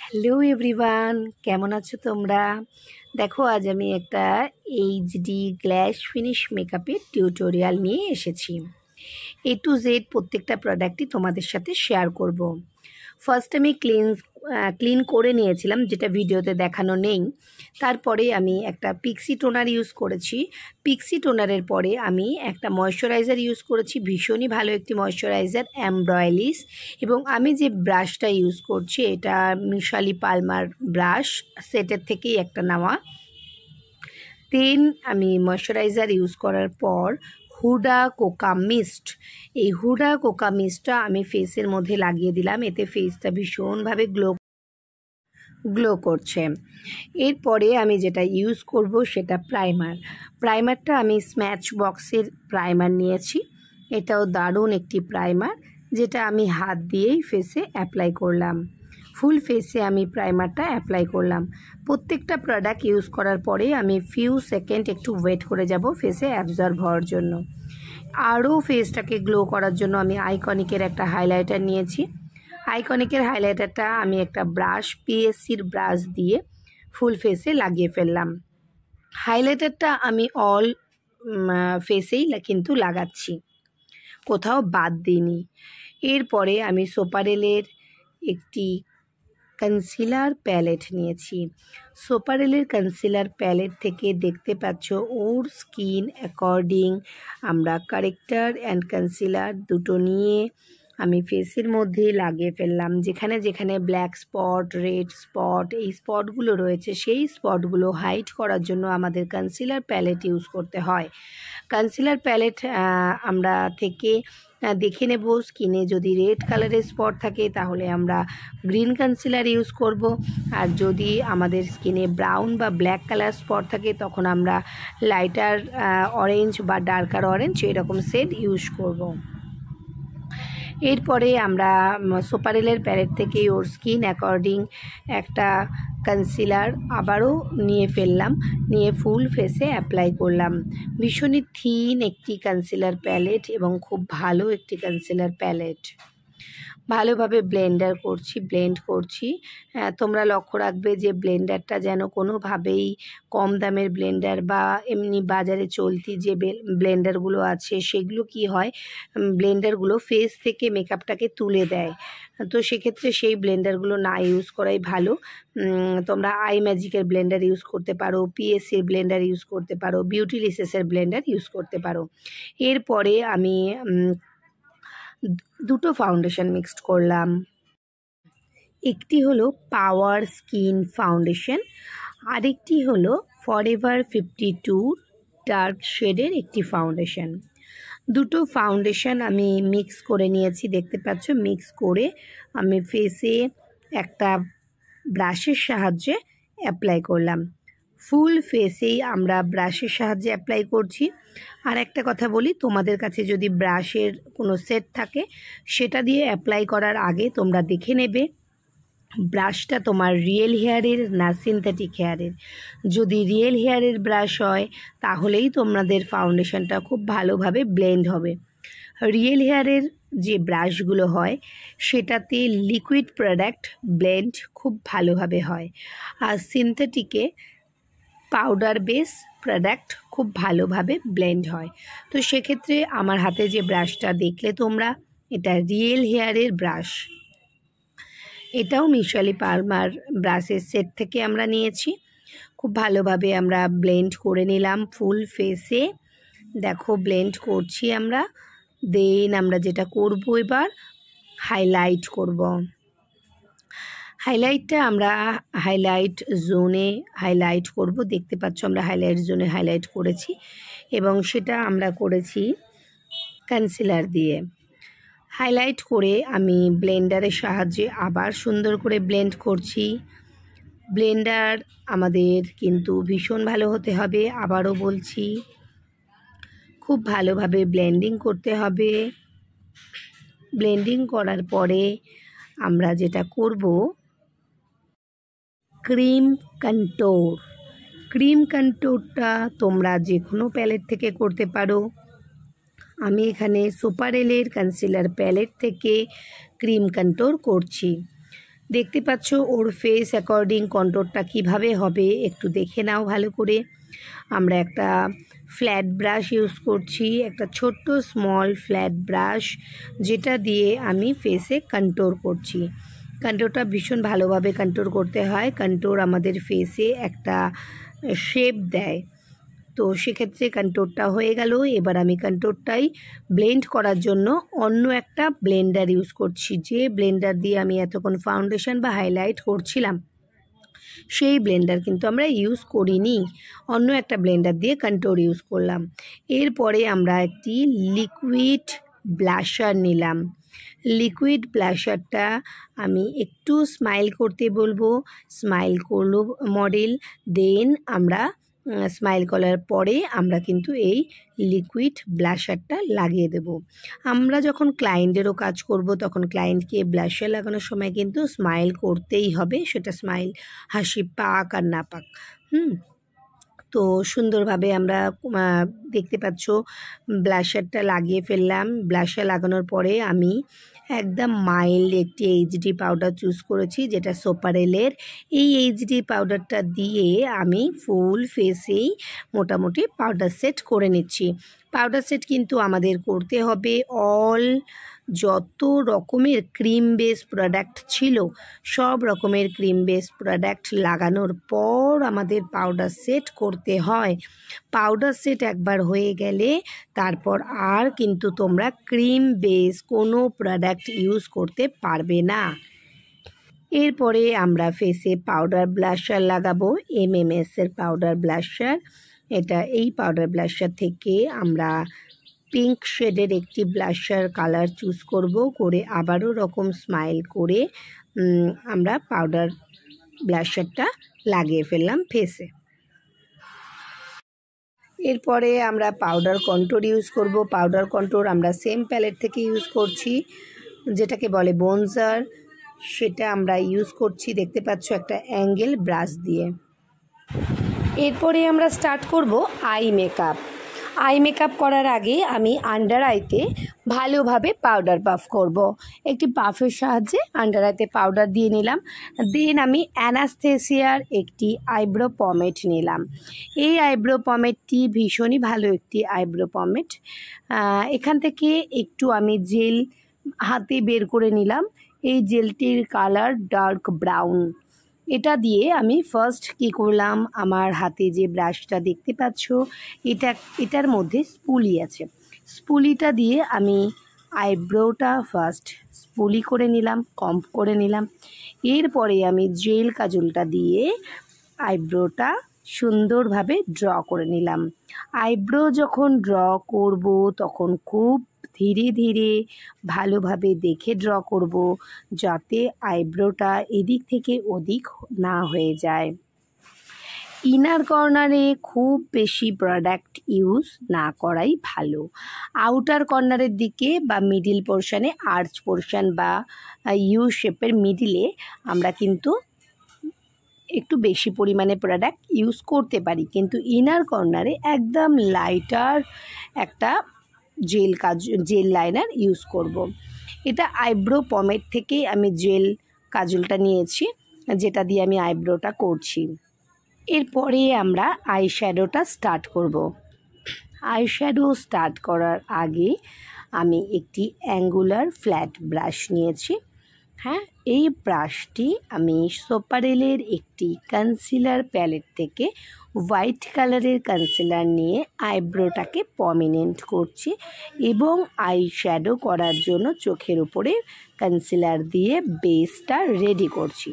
Hello everyone, কেমন আছো তোমরা? দেখো, আজ আমি একটা এইচডি গ্ল্যাস ফিনিশ মেকআপের টিউটোরিয়াল নিয়ে এসেছি। এ টু জেড প্রত্যেকটা প্রোডাক্টই তোমাদের সাথে শেয়ার করব। ফার্স্ট আমি ক্লিন করে নিয়েছিলাম, যেটা ভিডিওতে দেখানো নেই। তারপরে আমি একটা পিক্সি টোনার ইউজ করেছি। পিক্সি টোনারের পরে আমি একটা ময়শ্চারাইজার ইউজ করেছি, ভীষণই ভালো একটি ময়শ্চারাইজার, এমব্রয়লিস। এবং আমি যে ব্রাশটা ইউজ করছি এটা মিশালি পালমার ব্রাশ সেটের থেকেই একটা নেওয়া। দেন আমি ময়শ্চারাইজার ইউজ করার পর হুডা কোকা মিস্ট, এই হুডা কোকা মিস্টটা আমি ফেসের মধ্যে লাগিয়ে দিলাম। এতে ফেসটা ভীষণভাবে গ্লো করছে। এরপরে আমি যেটা ইউজ করব সেটা প্রাইমারটা আমি স্ম্যাচ বক্সের প্রাইমার নিয়েছি। এটাও দারুণ একটি প্রাইমার, যেটা আমি হাত দিয়েই ফেসে অ্যাপ্লাই করলাম। ফুল ফেসে আমি প্রাইমারটা অ্যাপ্লাই করলাম। প্রত্যেকটা প্রোডাক্ট ইউজ করার পরে আমি ফিউ সেকেন্ড একটু ওয়েট করে যাব ফেসে অ্যাবজর্ব হওয়ার জন্য। আরও ফেসটাকে গ্লো করার জন্য আমি আইকনিকের একটা হাইলাইটার নিয়েছি। আইকনিকের হাইলাইটারটা আমি একটা ব্রাশ, পিএসসির ব্রাশ দিয়ে ফুল ফেসে লাগিয়ে ফেললাম। হাইলাইটারটা আমি অল ফেসেই কিন্তু লাগাচ্ছি, কোথাও বাদ দিইনি। এরপরে আমি সোপারেলের একটি কনসিলার প্যালেট নিয়েছি। সোপারেলের কনসিলার প্যালেট থেকে দেখতে পাচ্ছ ওর স্কিন অ্যাকর্ডিং আমরা কারেক্টার অ্যান্ড কনসিলার দুটো নিয়ে আমি ফেসের মধ্যে লাগিয়ে ফেললাম। যেখানে যেখানে ব্ল্যাক স্পট, রেড স্পট, এই স্পটগুলো রয়েছে, সেই স্পটগুলো হাইড করার জন্য আমাদের কনসিলার প্যালেট ইউজ করতে হয়। কনসিলার প্যালেট আমরা থেকে দেখে নেব স্কিনে যদি রেড কালারের স্পট থাকে তাহলে আমরা গ্রিন কনসিলার ইউজ করব, আর যদি আমাদের স্কিনে ব্রাউন বা ব্ল্যাক কালার স্পট থাকে তখন আমরা লাইটার অরেঞ্জ বা ডার্কার অরেঞ্জ এরকম শেড ইউজ করব। এরপরে আমরা সোপারেলের প্যালেট থেকে ওর স্কিন অ্যাকর্ডিং একটা কনসিলার আবারও নিয়ে ফেললাম, নিয়ে ফুল ফেসে অ্যাপ্লাই করলাম। ভীষণই থিন একটি কনসিলার প্যালেট এবং খুব ভালো একটি কনসিলার প্যালেট। ভালোভাবে ব্লেন্ড করছি। তোমরা লক্ষ্য রাখবে যে ব্লেন্ডারটা যেন কোনোভাবেই কম দামের ব্লেন্ডার বা এমনি বাজারে চলতি যে ব্লেন্ডারগুলো আছে সেগুলো কি হয়, ব্লেন্ডারগুলো ফেস থেকে মেকআপটাকে তুলে দেয়। তো সেক্ষেত্রে সেই ব্লেন্ডারগুলো না ইউজ করাই ভালো। তোমরা আই ম্যাজিকের ব্লেন্ডার ইউজ করতে পারো, পিএসসির ব্লেন্ডার ইউজ করতে পারো, বিউটিলিসিয়াসের ব্লেন্ডার ইউজ করতে পারো। এরপরে আমি দুটো ফাউন্ডেশন মিক্সড করলাম। একটি হলো পাওয়ার স্কিন ফাউন্ডেশন, আরেকটি হলো ফরএভার 52 ডার্ক শেডের একটি ফাউন্ডেশন। দুটো ফাউন্ডেশন আমি মিক্স করে নিয়েছি, দেখতে পাচ্ছ। মিক্স করে আমি ফেসে একটা ব্রাশের সাহায্যে অ্যাপ্লাই করলাম। ফুল ফেসেই আমরা ব্রাশের সাহায্যে অ্যাপ্লাই করছি। আর একটা কথা বলি, তোমাদের কাছে যদি ব্রাশের কোনো সেট থাকে সেটা দিয়ে অ্যাপ্লাই করার আগে তোমরা দেখে নেবে ব্রাশটা তোমার রিয়েল হেয়ারের না সিনথেটিক হেয়ারের। যদি রিয়েল হেয়ারের ব্রাশ হয় তাহলেই তোমাদের ফাউন্ডেশনটা খুব ভালোভাবে ব্লেন্ড হবে। রিয়েল হেয়ারের যে ব্রাশগুলো হয় সেটাতে লিকুইড প্রোডাক্ট ব্লেন্ড খুব ভালোভাবে হয়, আর সিনথেটিকে পাউডার বেস প্রোডাক্ট খুব ভালোভাবে ব্লেন্ড হয়। তো সেক্ষেত্রে আমার হাতে যে ব্রাশটা দেখলে তোমরা, এটা রিয়েল হেয়ারের ব্রাশ। এটাও মিশালি পালমার ব্রাশের সেট থেকে আমরা নিয়েছি। খুব ভালোভাবে আমরা ব্লেন্ড করে নিলাম ফুল ফেসে। দেখো ব্লেন্ড করছি আমরা। দেন আমরা যেটা করব এবার হাইলাইট করব। হাইলাইটটা আমরা হাইলাইট জোনে হাইলাইট করব। দেখতে পাচ্ছ আমরা হাইলাইট জোনে হাইলাইট করেছি এবং সেটা আমরা করেছি কনসিলার দিয়ে। হাইলাইট করে আমি ব্লেন্ডারের সাহায্যে আবার সুন্দর করে ব্লেন্ড করছি। ব্লেন্ডার আমাদের কিন্তু ভীষণ ভালো হতে হবে, আবারও বলছি, খুব ভালোভাবে ব্লেন্ডিং করতে হবে। ব্লেন্ডিং করার পরে আমরা যেটা করব ক্রিম কন্ট্যুরটা তোমরা যে কোনো প্যালেট থেকে করতে পারো। আমি এখানে সোপারেলের কনসিলার প্যালেট থেকে ক্রিম কন্ট্যুর করছি। দেখতে পাচ্ছ ওর ফেস অ্যাকর্ডিং কন্ট্রোরটা কিভাবে হবে একটু দেখে নাও ভালো করে। আমরা একটা ফ্ল্যাট ব্রাশ ইউজ করছি, একটা ছোট্ট স্মল ফ্ল্যাট ব্রাশ, যেটা দিয়ে আমি ফেসে কন্ট্রোর করছি। কন্ট্রোরটা ভীষণ ভালোভাবে কন্ট্রোর করতে হয়। কন্ট্রোর আমাদের ফেসে একটা শেপ দেয়, তো সেক্ষেত্রে কন্ট্রোরটা হয়ে গেল। এবার আমি কন্ট্রোরটাই ব্লেন্ড করার জন্য অন্য একটা ব্লেন্ডার ইউজ করছি। যে ব্লেন্ডার দিয়ে আমি এতক্ষণ ফাউন্ডেশন বা হাইলাইট করছিলাম সেই ব্লেন্ডার কিন্তু আমরা ইউজ করিনি, অন্য একটা ব্লেন্ডার দিয়ে কন্ট্রোর ইউজ করলাম। এরপরে আমরা একটি লিকুইড ব্লাশার নিলাম। লিকুইড ব্লাশারটা আমি একটু স্মাইল করতে বলবো, স্মাইল করলো মডেল। দেন আমরা স্মাইল করার পরে আমরা কিন্তু এই লিকুইড ব্লাশারটা লাগিয়ে দেব। আমরা যখন ক্লায়েন্টেরও কাজ করব তখন ক্লায়েন্টকে ব্লাশার লাগানোর সময় কিন্তু স্মাইল করতেই হবে, সেটা স্মাইল হাসি পাক আর না পাক। তো সুন্দরভাবে আমরা দেখতে পাচ্ছ ব্লাশারটা লাগিয়ে ফেললাম। ব্লাশার লাগানোর পরে আমি একদম মাইল্ড একটি এইচডি পাউডার চুজ করেছি, যেটা সোপারেলের। এই এইচডি পাউডারটা দিয়ে আমি ফুল ফেসেই মোটামুটি পাউডার সেট করে নিচ্ছি। পাউডার সেট কিন্তু আমাদের করতে হবে অল যত রকমের ক্রিম বেস প্রোডাক্ট ছিল সব রকমের ক্রিম বেস প্রোডাক্ট লাগানোর পর আমাদের পাউডার সেট করতে হয়। পাউডার সেট একবার হয়ে গেলে তারপর আর কিন্তু তোমরা ক্রিম বেস কোনো প্রোডাক্ট ইউজ করতে পারবে না। এরপরে আমরা ফেসে পাউডার ব্লাশার লাগাবো, এমএমএসের পাউডার ব্লাশার। এই পাউডার ব্লাশার থেকে আমরা পিঙ্ক শেডের একটি ব্লাশার কালার চুজ করে আবারও রকম স্মাইল করে আমরা পাউডার ব্লাশারটা লাগিয়ে ফেললাম ফেসে। এরপরে আমরা পাউডার কন্ট্রোর ইউজ করব। পাউডার কন্ট্রোর আমরা সেম প্যালেট থেকে ইউজ করছি, যেটাকে বলে বনজার। সেটা আমরা ইউজ করছি দেখতে পাচ্ছ একটা অ্যাঙ্গেল ব্রাশ দিয়ে। এরপরে আমরা স্টার্ট করব আই মেকআপ। আই মেকআপ করার আগে আমি আন্ডার আইতে ভালোভাবে পাউডার পাফ করব। একটি পাফের সাহায্যে আন্ডার আইতে পাউডার দিয়ে নিলাম। দেন আমি অ্যানাস্থেসিয়ার একটি আইব্রো পমেড নিলাম। এই আইব্রো পমেডটি ভীষণই ভালো একটি আইব্রো পমেড। এখান থেকে একটু আমি জেল হাতে বের করে নিলাম। এই জেলটির কালার ডার্ক ব্রাউন। এটা দিয়ে আমি ফার্স্ট কী করলাম, আমার হাতে যে ব্রাশটা দেখতে পাচ্ছ এটার মধ্যে স্পুলি আছে। স্পুলিটা দিয়ে আমি আইব্রোটা ফার্স্ট স্পুলি করে নিলাম, কম্প করে নিলাম। এরপরে আমি জেল কাজলটা দিয়ে আইব্রোটা সুন্দরভাবে ড্র করে নিলাম। আইব্রো যখন ড্র করব তখন খুব ধীরে ধীরে ভালোভাবে দেখে ড্র করব, যাতে আইব্রোটা এদিক থেকে ওদিক না হয়ে যায়। ইনার কর্নারে খুব বেশি প্রোডাক্ট ইউজ না করাই ভালো। আউটার কর্নারের দিকে বা মিডিল পোর্শনে, আর্চ পোর্শন বা ইউ শেপের মিডিলে আমরা কিন্তু একটু বেশি পরিমাণে প্রোডাক্ট ইউজ করতে পারি, কিন্তু ইনার কর্নারে একদম লাইটার একটা জেল লাইনার ইউজ করব। এটা আইব্রো পমেড থেকে আমি জেল কাজলটা নিয়েছি, যেটা দিয়ে আমি আইব্রোটা করছি। এরপরে আমরা আইশ্যাডোটা স্টার্ট করব। আইশ্যাডো স্টার্ট করার আগে আমি একটি অ্যাঙ্গুলার ফ্ল্যাট ব্রাশ নিয়েছি। এই ব্রাশটি আমি সোপারেলের একটি কনসিলার প্যালেট থেকে হোয়াইট কালারের কনসিলার নিয়ে আইব্রোটাকে প্রমিনেন্ট করছি এবং আইশ্যাডো করার জন্য চোখের উপরে কনসিলার দিয়ে বেসটা রেডি করছি।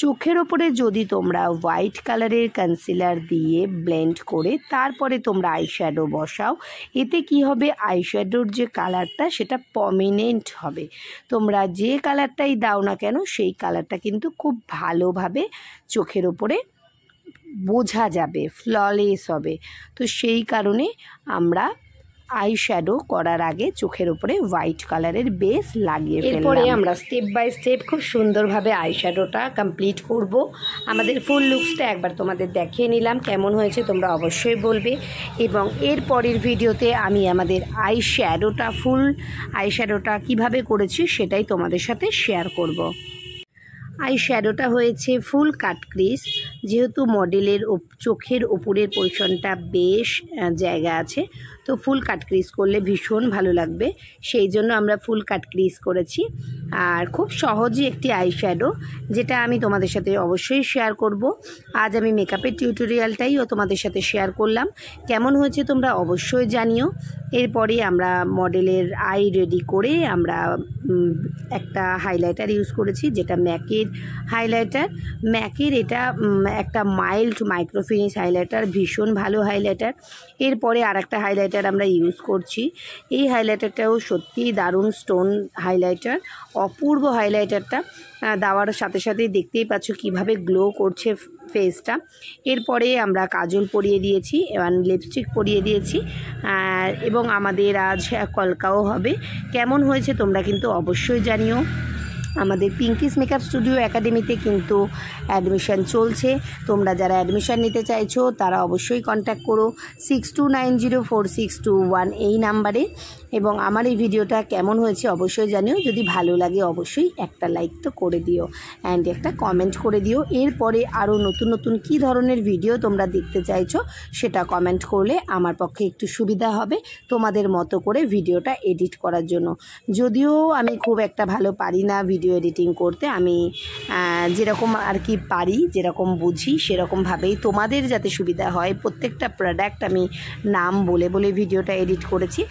চোখের ওপরে যদি তোমরা হোয়াইট কালারের কনসিলার দিয়ে ব্লেন্ড করে তারপরে তোমরা আইশ্যাডো বসাও, এতে কি হবে, আইশ্যাডোর যে কালারটা সেটা প্রমিনেন্ট হবে। তোমরা যে কালারটাই দাও না কেন সেই কালারটা কিন্তু খুব ভালোভাবে চোখের ওপরে বোঝা যাবে, ফ্ললেস হবে। তো সেই কারণে আমরা আইশ্যাডো করার আগে চোখের উপরে হোয়াইট কালারের বেস লাগিয়ে ফেললাম। এরপরে আমরা স্টেপ বাই স্টেপ খুব সুন্দরভাবে আইশ্যাডোটা কমপ্লিট করব। আমাদের ফুল লুকসটা একবার তোমাদের দেখিয়ে নিলাম, কেমন হয়েছে তোমরা অবশ্যই বলবে। এবং এর পরের ভিডিওতে আমি আমাদের ফুল আইশ্যাডোটা কিভাবে করেছি সেটাই তোমাদের সাথে শেয়ার করব। আই শ্যাডোটা হয়েছে ফুল কাট ক্রিজ, যেহেতু মডেলের চোখের ওপরের পোর্শনটা বেশ জায়গা আছে, তো ফুল কাট ক্রিজ করলে ভীষণ ভালো লাগবে, সেই জন্য আমরা ফুল কাট ক্রিজ করেছি। আর খুব সহজই একটি আই শ্যাডো, যেটা আমি তোমাদের সাথে অবশ্যই শেয়ার করব। আজ আমি মেকআপের টিউটোরিয়ালটাইও তোমাদের সাথে শেয়ার করলাম, কেমন হয়েছে তোমরা অবশ্যই জানিও। এরপরে আমরা মডেলের আই রেডি করে আমরা একটা হাইলাইটার ইউজ করেছি, যেটা ম্যাকের হাইলাইটার। ম্যাকের এটা একটা মাইল্ড মাইক্রোফিনিশ হাইলাইটার, ভীষণ ভালো হাইলাইটার। এরপরে আর একটা হাইলাইটার আমরা ইউজ করছি, এই হাইলাইটারটাও সত্যিই দারুণ স্টোন হাইলাইটার, অপূর্ব হাইলাইটারটা দেওয়ার সাথে সাথেই দেখতেই পাচ্ছ কীভাবে গ্লো করছে ফেসটা। এরপরে আমরা কাজল পরিয়ে দিয়েছি, এবার লিপস্টিক পরিয়ে দিয়েছি, এবং আমাদের আজ কলকাও হবে। কেমন হয়েছে তোমরা কিন্তু অবশ্যই জানিও। আমাদের পিঙ্কিস মেকআপ স্টুডিও একাডেমিতে কিন্তু অ্যাডমিশান চলছে, তোমরা যারা অ্যাডমিশান নিতে চাইছো তারা অবশ্যই কন্ট্যাক্ট করো 62904621 এই নাম্বারে। এবং আমার এই ভিডিওটা কেমন হয়েছে অবশ্যই জানিও, যদি ভালো লাগে অবশ্যই একটা লাইক তো করে দিও অ্যান্ড একটা কমেন্ট করে দিও। এরপরে আরও নতুন নতুন কী ধরনের ভিডিও তোমরা দেখতে চাইছো সেটা কমেন্ট করলে আমার পক্ষে একটু সুবিধা হবে তোমাদের মতো করে ভিডিওটা এডিট করার জন্য। যদিও আমি খুব একটা ভালো পারি না ভিডিও এডিটিং করতে, আমি যেরকম আর কি পারি, যেরকম বুঝি সেরকমভাবেই তোমাদের যাতে সুবিধা হয় প্রত্যেকটা প্রোডাক্ট আমি নাম বলে বলে ভিডিওটা এডিট করেছি।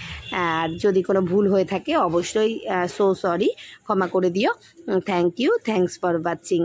আর যদি কোনো ভুল হয়ে থাকে অবশ্যই সো সরি, ক্ষমা করে দিও। Thank you, thanks for watching.